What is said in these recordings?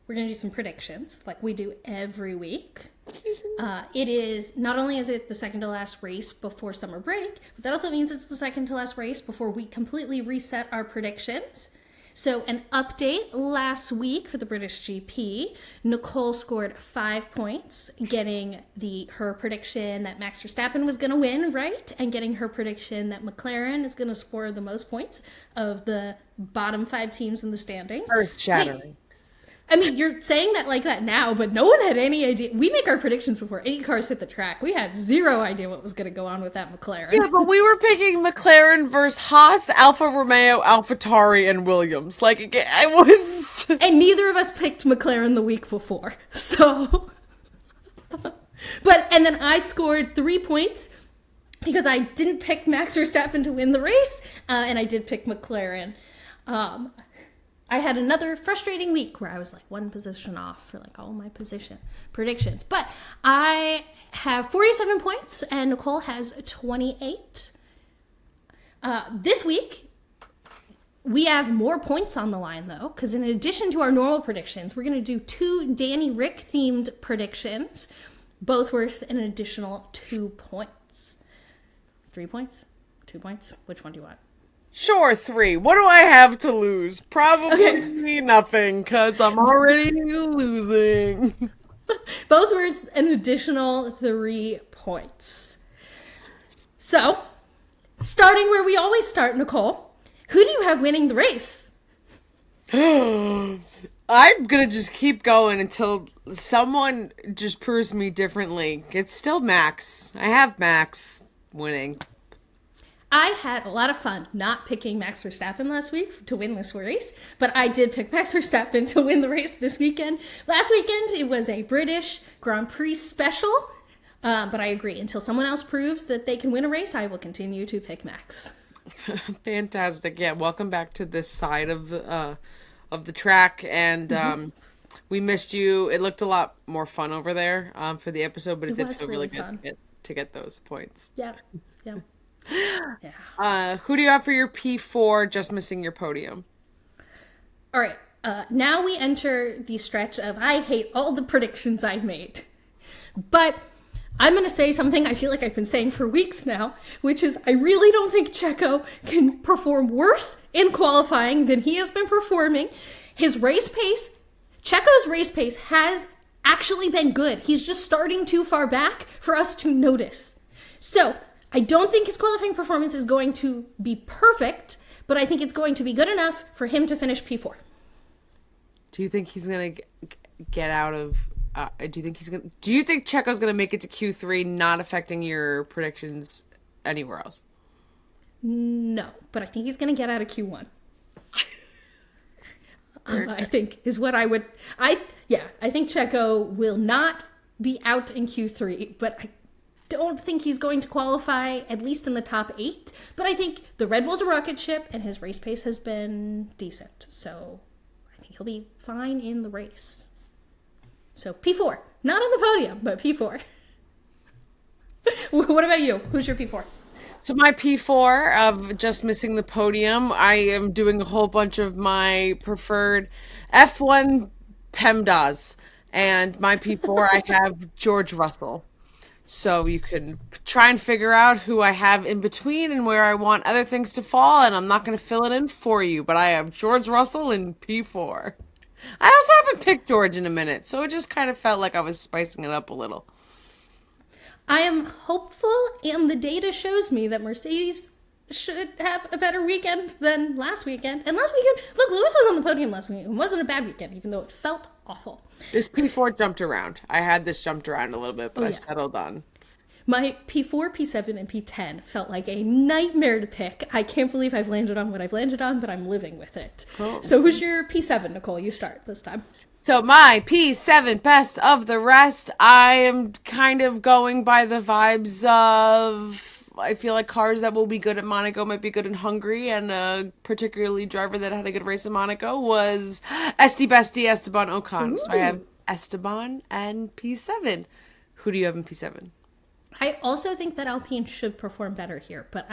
we're going to do some predictions like we do every week. It is, not only is it the second to last race before summer break, but that also means it's the second to last race before we completely reset our predictions. So an update last week for the British GP, Nicole scored 5 points, getting her prediction that Max Verstappen was going to win, right? And getting her prediction that McLaren is going to score the most points of the bottom 5 teams in the standings. Earth-shattering. Hey, I mean, you're saying that like that now, but no one had any idea. We make our predictions before 8 cars hit the track. We had zero idea what was going to go on with that McLaren. Yeah, but we were picking McLaren versus Haas, Alfa Romeo, AlphaTauri, and Williams. Like, I was... And neither of us picked McLaren the week before. So... And then I scored 3 points because I didn't pick Max Verstappen to win the race, and I did pick McLaren. I had another frustrating week where I was like 1 position off for like all my position predictions. But I have 47 points and Nicole has 28. This week, we have more points on the line though, because in addition to our normal predictions, we're going to do 2 Danny Rick themed predictions, both worth an additional 2 points. 3 points? 2 points? Which one do you want? Sure, 3. What do I have to lose? Probably nothing, because I'm already losing. Both words an additional 3 points. So, starting where we always start, Nicole, who do you have winning the race? I'm gonna just keep going until someone just proves me differently. It's still Max. I have Max winning. I had a lot of fun not picking Max Verstappen last week to win this race, but I did pick Max Verstappen to win the race this weekend. Last weekend, it was a British Grand Prix special, but I agree. Until someone else proves that they can win a race, I will continue to pick Max. Fantastic. Yeah, welcome back to this side of the track, and we missed you. It looked a lot more fun over there for the episode, but it did feel really good to get those points. Yeah. Who do you have for your P4, just missing your podium? All right. Now we enter the stretch of I hate all the predictions I've made. But I'm going to say something I feel like I've been saying for weeks now, which is I really don't think Checo can perform worse in qualifying than he has been performing. His race pace, Checo's race pace has actually been good. He's just starting too far back for us to notice. So I don't think his qualifying performance is going to be perfect, but I think it's going to be good enough for him to finish P4. Do you think he's going to get out of... do you think Checo's going to make it to Q3, not affecting your predictions anywhere else? No, but I think he's going to get out of Q1. I think is what I would... I think Checo will not be out in Q3, but I don't think he's going to qualify, at least in the top 8. But I think the Red Bull's a rocket ship, and his race pace has been decent. So I think he'll be fine in the race. So P4. Not on the podium, but P4. What about you? Who's your P4? So my P4 of just missing the podium, I am doing a whole bunch of my preferred F1 PEMDAS. And my P4, I have George Russell. So you can try and figure out who I have in between and where I want other things to fall, and I'm not going to fill it in for you, but I have George Russell in P4. I also haven't picked George in a minute, so it just kind of felt like I was spicing it up a little. I am hopeful, and the data shows me that Mercedes should have a better weekend than last weekend. And last weekend, look, Lewis was on the podium last weekend. It wasn't a bad weekend, even though it felt awful. This P4 jumped around. I had this jumped around a little bit, but I settled on. My P4, P7, and P10 felt like a nightmare to pick. I can't believe I've landed on what I've landed on, but I'm living with it. Oh. So who's your P7, Nicole? You start this time. So my P7, best of the rest, I am kind of going by the vibes of... I feel like cars that will be good at Monaco might be good in Hungary, and a particularly driver that had a good race in Monaco was Esteban Ocon. Ooh. So I have Esteban and P7. Who do you have in P7? I also think that Alpine should perform better here, but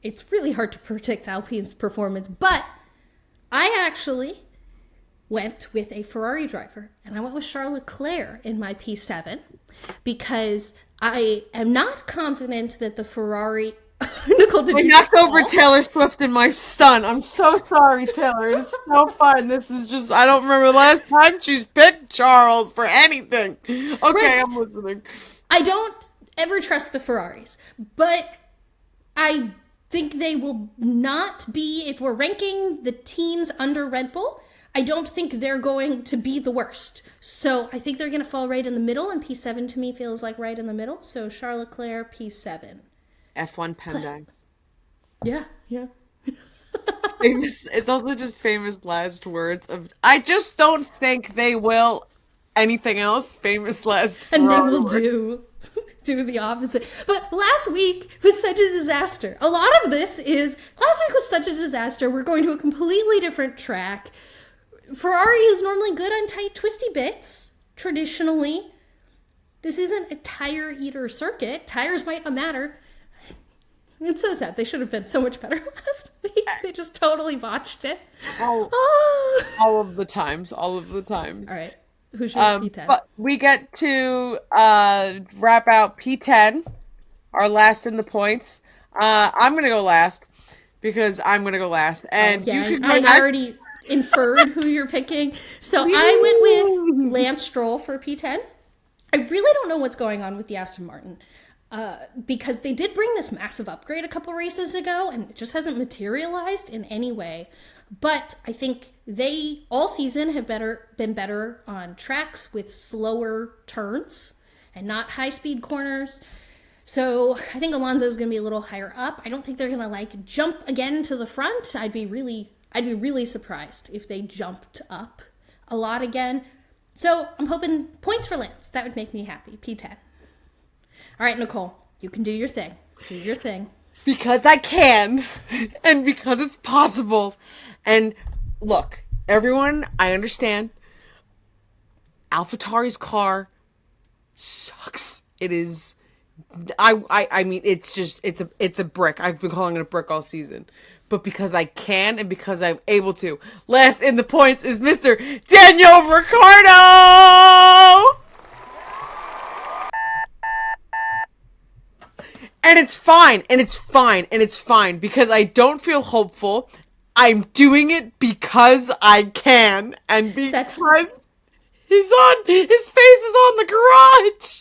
it's really hard to predict Alpine's performance. But I actually went with a Ferrari driver, and I went with Charles Leclerc in my P7 because I am not confident that the Ferrari. Nicole, did I you knocked just over fall? Taylor Swift in my stun. I'm so sorry, Taylor. It's so fun. This is just, I don't remember the last time she's picked Charles for anything. Okay, Right. I'm listening. I don't ever trust the Ferraris, but I think they will not be, if we're ranking the teams under Red Bull, I don't think they're going to be the worst. So I think they're going to fall right in the middle, and P7 to me feels like right in the middle. So Charles Leclerc, P7. F1 Pendang. Yeah, yeah. Famous. It's also just famous last words of. I just don't think they will. Anything else? Famous last. And they will words. do the opposite. But last week was such a disaster. A lot of this is last week was such a disaster. We're going to a completely different track. Ferrari is normally good on tight, twisty bits, traditionally. This isn't a tire eater circuit. Tires might not matter. It's so sad. They should have been so much better last week. They just totally botched it. All of the times. All of the times. All right. Who's your P10? But we get to wrap out P10, our last in the points. I'm gonna go last because I'm gonna go last, and Yeah, you can I already inferred who you're picking. So I went with Lance Stroll for P10. I really don't know what's going on with the Aston Martin. Because they did bring this massive upgrade a couple races ago, and it just hasn't materialized in any way. But I think they all season have been better on tracks with slower turns and not high speed corners. So I think Alonso is going to be a little higher up. I don't think they're going to like jump again to the front. I'd be really surprised if they jumped up a lot again. So I'm hoping points for Lance. That would make me happy. P10. All right, Nicole, you can do your thing. Do your thing. because I can, and because it's possible. And look, everyone, I understand. AlphaTauri's car sucks. It is. I mean, it's a brick. I've been calling it a brick all season. But because I can and because I'm able to, last in the points is Mr. Daniel Ricciardo! And it's fine, and it's fine, and it's fine, because I don't feel hopeful. I'm doing it because I can, and because his face is on the garage.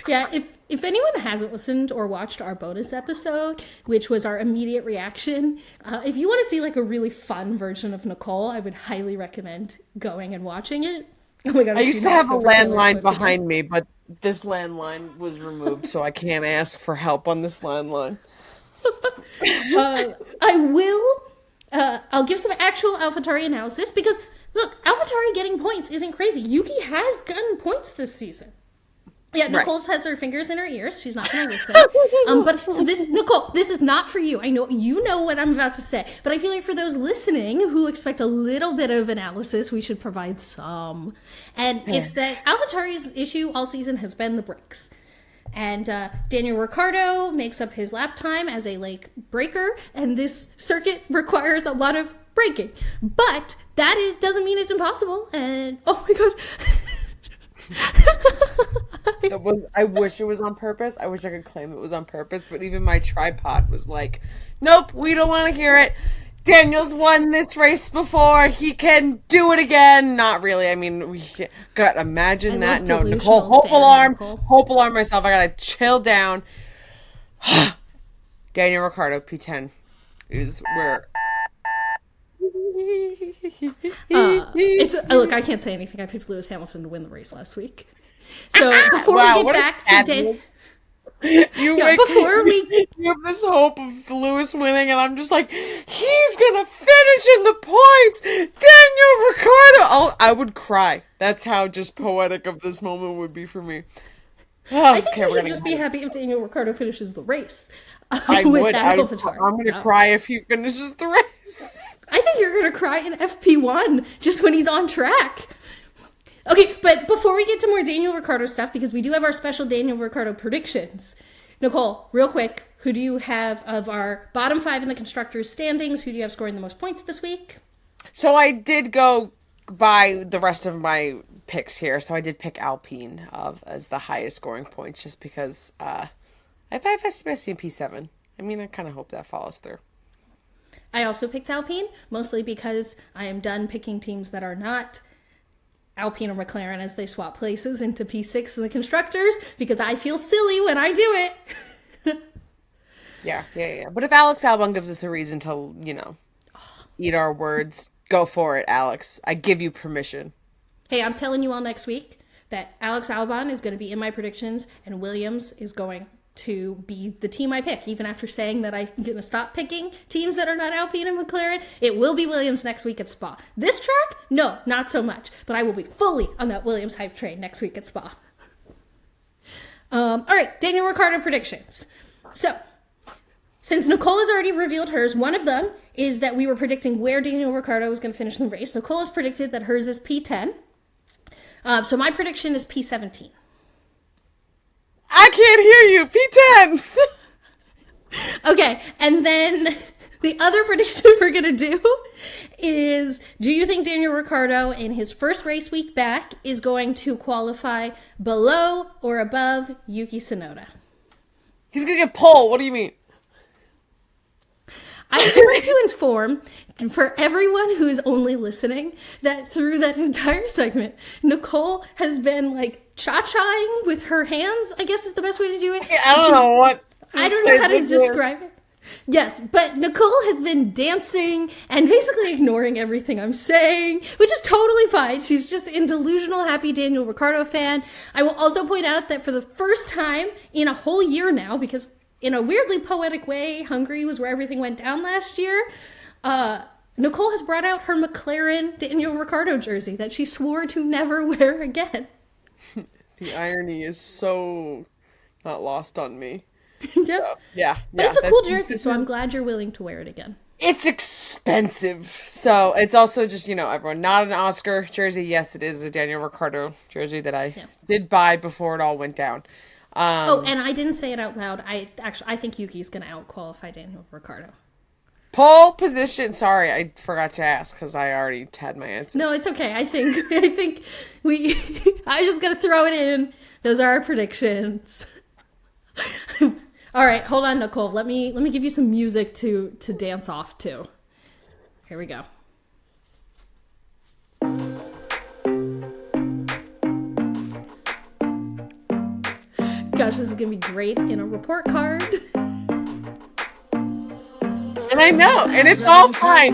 Yeah, if anyone hasn't listened or watched our bonus episode, which was our immediate reaction, if you want to see like a really fun version of Nicole, I would highly recommend going and watching it. Oh my god! I used to have a landline behind me, but this landline was removed, so I can't ask for help on this landline. I'll give some actual AlphaTauri analysis because look, AlphaTauri getting points isn't crazy. Yuki has gotten points this season. Yeah, Nicole has her fingers in her ears. She's not going to listen. But so this, Nicole, this is not for you. I know you know what I'm about to say, but I feel like for those listening who expect a little bit of analysis, we should provide some. And it's that AlphaTauri's issue all season has been the brakes. And Daniel Ricciardo makes up his lap time as a braker, and this circuit requires a lot of braking. But that doesn't mean it's impossible. And oh my god. I wish it was on purpose. I wish I could claim it was on purpose, but even my tripod was like, nope, we don't want to hear it. Daniel's won this race before. He can do it again. Not really. I mean, we got imagine that. No, Nicole, hope alarm myself. I gotta chill down. Daniel Ricciardo, P10 is where. Look, I can't say anything. I picked Lewis Hamilton to win the race last week. So before we get back to Daniel, you have this hope of Lewis winning, and I'm just like, he's gonna finish in the points. Daniel Ricciardo. Oh, I would cry. That's how just poetic of this moment would be for me. I think you should just be happy if Daniel Ricciardo finishes the race. I would. I'm going to cry if he finishes the race. I think you're going to cry in FP1 just when he's on track. Okay, but before we get to more Daniel Ricciardo stuff, because we do have our special Daniel Ricciardo predictions, Nicole, real quick, who do you have of our bottom 5 in the constructors' standings? Who do you have scoring the most points this week? So I did go by the rest of my picks here. So I did pick Alpine as the highest scoring points just because I've seen P7. I mean, I kind of hope that follows through. I also picked Alpine, mostly because I am done picking teams that are not Alpine or McLaren as they swap places into P6 in the constructors, because I feel silly when I do it. Yeah. But if Alex Albon gives us a reason to, eat our words, go for it, Alex. I give you permission. Hey, I'm telling you all next week that Alex Albon is going to be in my predictions and Williams is going to be the team I pick. Even after saying that I'm going to stop picking teams that are not Alpine and McLaren, it will be Williams next week at Spa. This track, no, not so much. But I will be fully on that Williams hype train next week at Spa. All right, Daniel Ricciardo predictions. So, since Nicole has already revealed hers, one of them is that we were predicting where Daniel Ricciardo was going to finish in the race. Nicole has predicted that hers is P10. So my prediction is P17. I can't hear you. P10. Okay, and then the other prediction we're going to do is, do you think Daniel Ricciardo in his first race week back is going to qualify below or above Yuki Tsunoda? He's going to get pole. What do you mean? I just like to inform for everyone who is only listening that through that entire segment, Nicole has been like cha-chaing with her hands, I guess is the best way to do it. I don't know what. I don't know how to describe it. Yes, but Nicole has been dancing and basically ignoring everything I'm saying, which is totally fine. She's just a delusional, happy Daniel Ricciardo fan. I will also point out that for the first time in a whole year now, because in a weirdly poetic way, Hungary was where everything went down last year, Nicole has brought out her McLaren Daniel Ricciardo jersey that she swore to never wear again. The irony is so not lost on me. Yep. So, yeah. But it's a cool jersey, so I'm glad you're willing to wear it again. It's expensive. So it's also just, everyone, not an Oscar jersey. Yes, it is a Daniel Ricciardo jersey that I did buy before it all went down. And I didn't say it out loud. I think Yuki's going to out-qualify Daniel Ricciardo. Pole position. Sorry, I forgot to ask because I already had my answer. No, it's okay. I think I was just going to throw it in. Those are our predictions. All right, hold on, Nicole. Let me give you some music to dance off to. Here we go. Gosh, this is gonna be great in a report card. And I know, and it's all fine.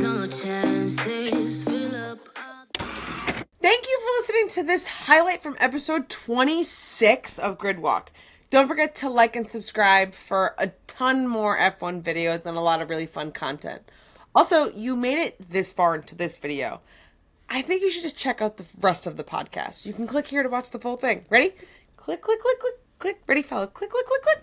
Thank you for listening to this highlight from episode 26 of Gridwalk. Don't forget to like and subscribe for a ton more F1 videos and a lot of really fun content. Also, you made it this far into this video. I think you should just check out the rest of the podcast. You can click here to watch the full thing. Ready? Click, click, click, click, click. Ready, follow. Click, click, click, click.